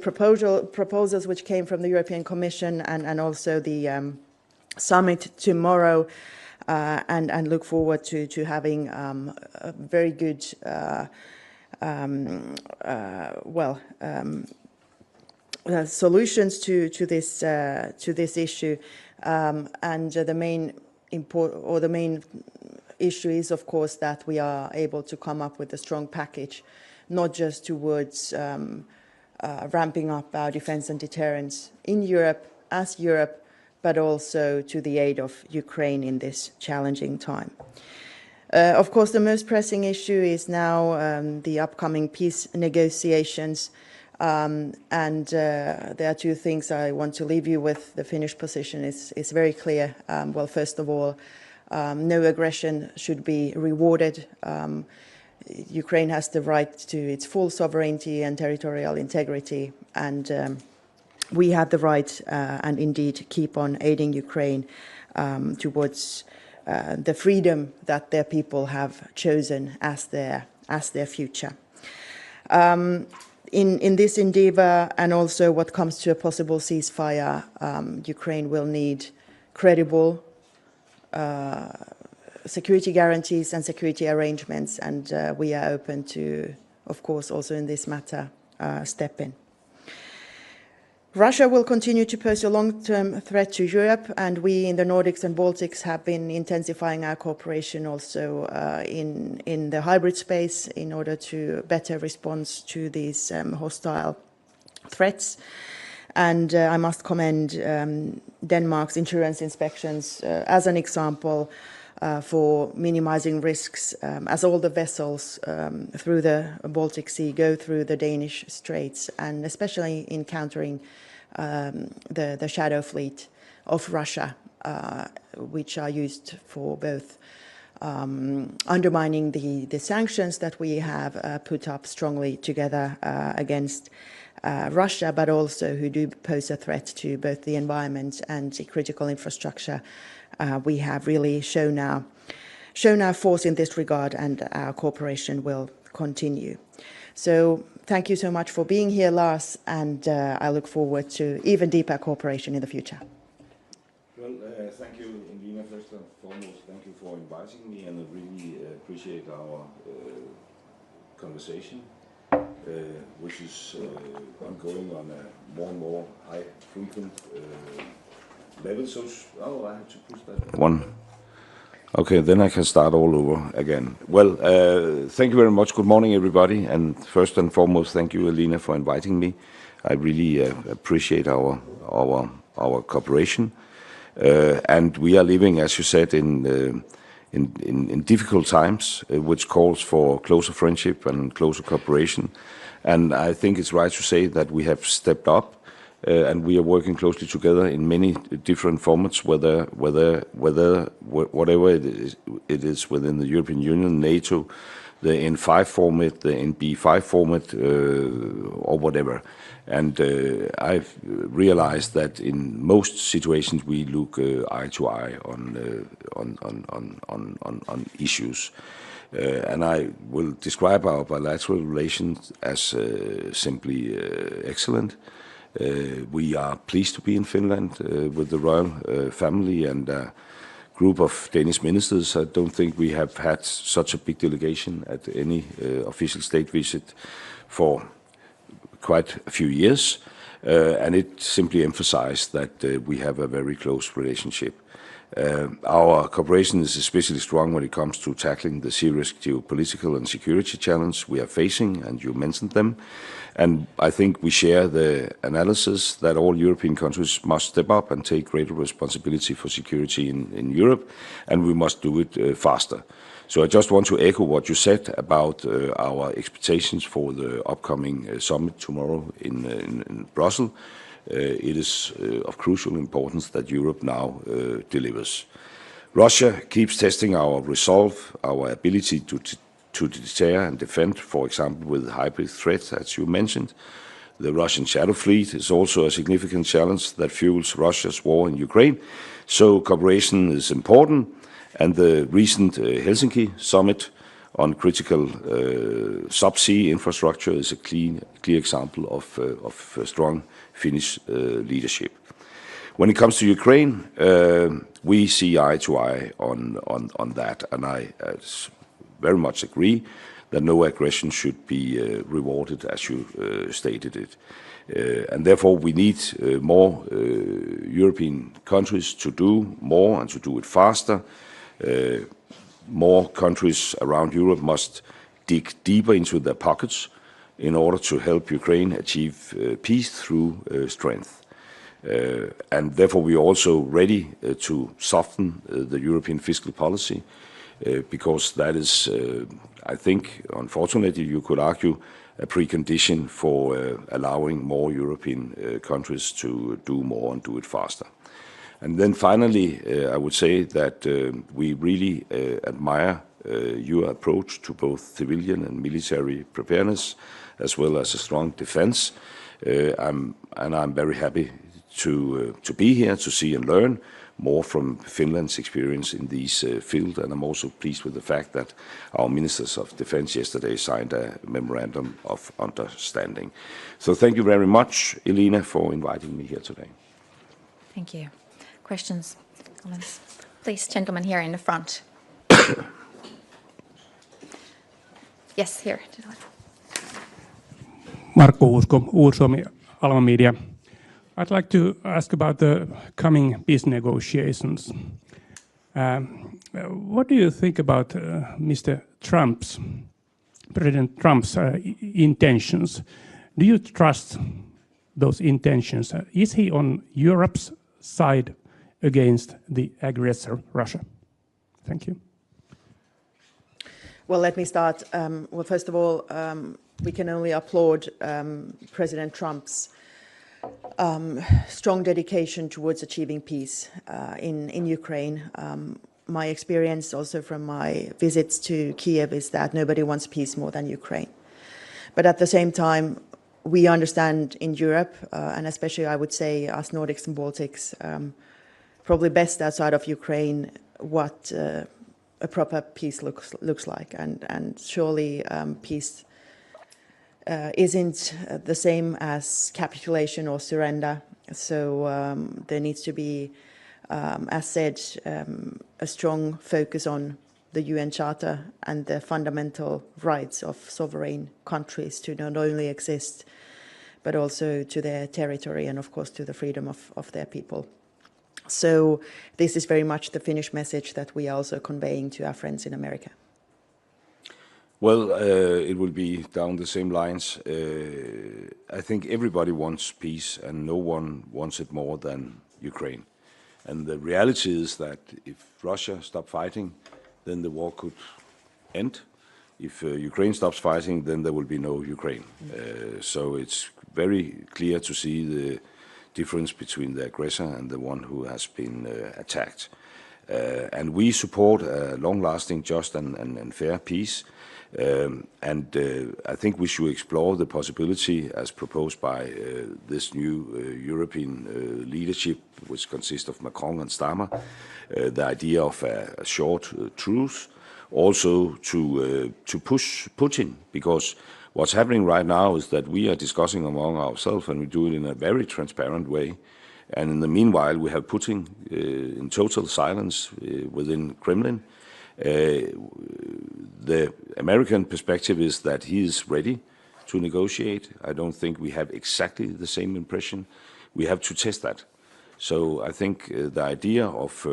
good proposals which came from the European Commission and also the summit tomorrow, and look forward to having a very good solutions to this issue. And the main issue is, of course, that we are able to come up with a strong package, not just towards ramping up our defense and deterrence in Europe, as Europe, but also to the aid of Ukraine in this challenging time. Of course, the most pressing issue is now the upcoming peace negotiations. And there are two things I want to leave you with. The Finnish position is very clear. Well, first of all, no aggression should be rewarded. Ukraine has the right to its full sovereignty and territorial integrity, and we have the right and indeed keep on aiding Ukraine towards the freedom that their people have chosen as their future. In this endeavor, and also what comes to a possible ceasefire, Ukraine will need credible security guarantees and security arrangements, and we are open to, of course, also in this matter, step in. Russia will continue to pose a long-term threat to Europe, and we in the Nordics and Baltics have been intensifying our cooperation also in the hybrid space in order to better respond to these hostile threats. And I must commend Denmark's insurance inspections as an example for minimizing risks, as all the vessels through the Baltic Sea go through the Danish Straits, and especially in countering the shadow fleet of Russia, which are used for both undermining the sanctions that we have put up strongly together against Russia, but also who do pose a threat to both the environment and the critical infrastructure. We have really shown our force in this regard, and our cooperation will continue. So thank you so much for being here, Lars, and I look forward to even deeper cooperation in the future. Well, thank you, Elina. First and foremost, thank you for inviting me, and I really appreciate our conversation, which is ongoing on a more and more high frequent level. So, I have to push that one. Okay, then I can start all over again. Well, thank you very much. Good morning, everybody. And first and foremost, thank you, Elina, for inviting me. I really appreciate our cooperation. And we are living, as you said, in difficult times, which calls for closer friendship and closer cooperation. And I think it's right to say that we have stepped up. And we are working closely together in many different formats, whatever it is within the European Union, NATO, the N5 format, the NB5 format, or whatever. And I've realized that in most situations we look eye to eye on issues. And I will describe our bilateral relations as simply excellent. We are pleased to be in Finland with the royal family and a group of Danish ministers. I don't think we have had such a big delegation at any official state visit for quite a few years. And it simply emphasized that we have a very close relationship. Our cooperation is especially strong when it comes to tackling the serious geopolitical and security challenge we are facing, and you mentioned them. And I think we share the analysis that all European countries must step up and take greater responsibility for security in Europe, and we must do it faster. So I just want to echo what you said about our expectations for the upcoming summit tomorrow in Brussels. It is of crucial importance that Europe now delivers. Russia keeps testing our resolve, our ability to deter and defend, for example, with hybrid threats, as you mentioned. The Russian shadow fleet is also a significant challenge that fuels Russia's war in Ukraine. So cooperation is important, and the recent Helsinki summit on critical subsea infrastructure is a clear example of strong Finnish leadership. When it comes to Ukraine, we see eye to eye on that, and I very much agree that no aggression should be rewarded, as you stated it. And therefore we need more European countries to do more and to do it faster. More countries around Europe must dig deeper into their pockets in order to help Ukraine achieve peace through strength. And therefore we are also ready to soften the European fiscal policy because that is, I think, unfortunately you could argue, a precondition for allowing more European countries to do more and do it faster. And then finally, I would say that we really admire your approach to both civilian and military preparedness, as well as a strong defense. And I'm very happy to be here, to see and learn more from Finland's experience in these fields. And I'm also pleased with the fact that our ministers of defense yesterday signed a memorandum of understanding. So thank you very much, Elina, for inviting me here today. Thank you. Questions, comments? Please, gentleman here in the front. Yes, here. Markku Usko, Uur-Suomi, Alma Media. I'd like to ask about the coming peace negotiations. What do you think about President Trump's intentions? Do you trust those intentions? Is he on Europe's side against the aggressor, Russia? Thank you. Well, let me start. Well, first of all, we can only applaud President Trump's strong dedication towards achieving peace in Ukraine. My experience also from my visits to Kiev is that nobody wants peace more than Ukraine. But at the same time, we understand in Europe, and especially I would say us Nordics and Baltics, probably best outside of Ukraine, what a proper peace looks like. And surely peace isn't the same as capitulation or surrender. So there needs to be, as said, a strong focus on the UN Charter and the fundamental rights of sovereign countries to not only exist, but also to their territory and, of course, to the freedom of their people. So this is very much the Finnish message that we are also conveying to our friends in America. Well, it will be down the same lines. I think everybody wants peace and no one wants it more than Ukraine. And the reality is that if Russia stopped fighting, then the war could end. If Ukraine stops fighting, then there will be no Ukraine. So it's very clear to see the difference between the aggressor and the one who has been attacked. And we support a long-lasting, just and fair peace. I think we should explore the possibility, as proposed by this new European leadership, which consists of Macron and Starmer, the idea of a short truce, also to push Putin, because what's happening right now is that we are discussing among ourselves, and we do it in a very transparent way. And in the meanwhile, we have Putin in total silence within Kremlin. The American perspective is that he is ready to negotiate. I don't think we have exactly the same impression. We have to test that. So I think the idea of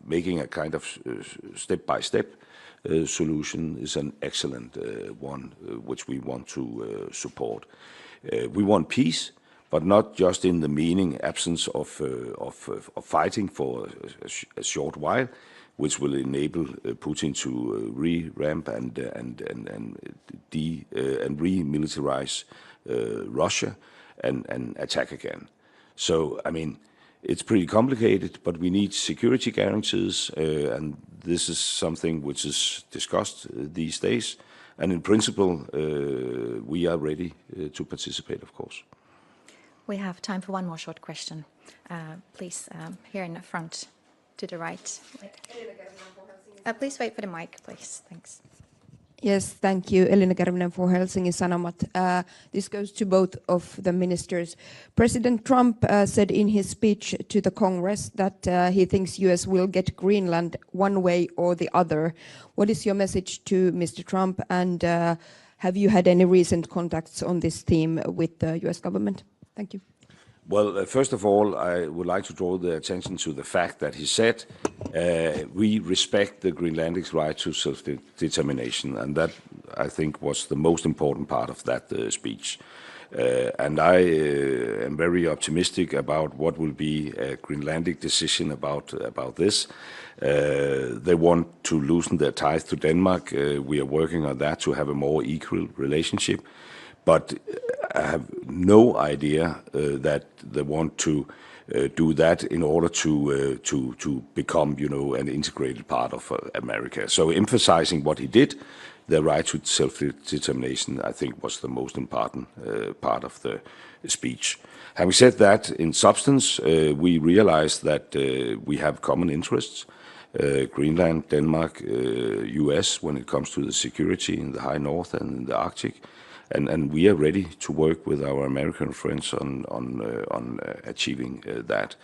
making a kind of step-by-step solution is an excellent one, which we want to support. We want peace, but not just in the meaning absence of fighting for a short while, which will enable Putin to re-ramp and remilitarize Russia and attack again. So, I mean, it's pretty complicated, but we need security guarantees, and this is something which is discussed these days. And in principle, we are ready to participate, of course. We have time for one more short question. Please, here in the front to the right. Please wait for the mic, please. Thanks. Yes, thank you. Elina Kärvinen for Helsingin Sanomat. This goes to both of the ministers. President Trump said in his speech to the Congress that he thinks US will get Greenland one way or the other. What is your message to Mr. Trump, and have you had any recent contacts on this theme with the US government? Thank you. Well, first of all, I would like to draw the attention to the fact that he said we respect the Greenlandics' right to self-determination, and that, I think, was the most important part of that speech. And I am very optimistic about what will be a Greenlandic decision about this. They want to loosen their ties to Denmark. We are working on that to have a more equal relationship. But I have no idea that they want to do that in order to become, an integrated part of America. So emphasizing what he did, the right to self-determination, I think was the most important part of the speech. Having said that, in substance, we realize that we have common interests. Greenland, Denmark, US, when it comes to the security in the high north and in the Arctic. And we are ready to work with our American friends on achieving that.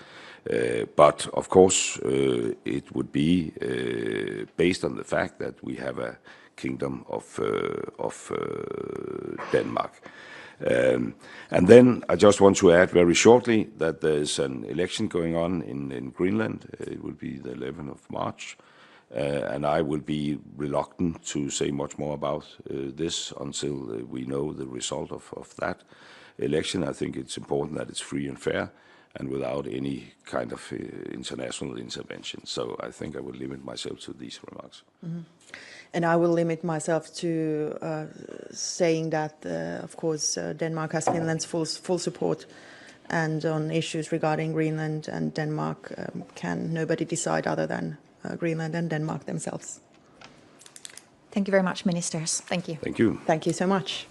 But of course, it would be based on the fact that we have a kingdom of Denmark. And then I just want to add very shortly that there is an election going on in Greenland. It will be the 11th of March. And I will be reluctant to say much more about this until we know the result of that election. I think it's important that it's free and fair and without any kind of international intervention. So I think I will limit myself to these remarks. Mm-hmm. And I will limit myself to saying that, of course, Denmark has Finland's full support. And on issues regarding Greenland and Denmark, can nobody decide other than Greenland and Denmark themselves. Thank you very much, ministers. Thank you. Thank you. Thank you so much.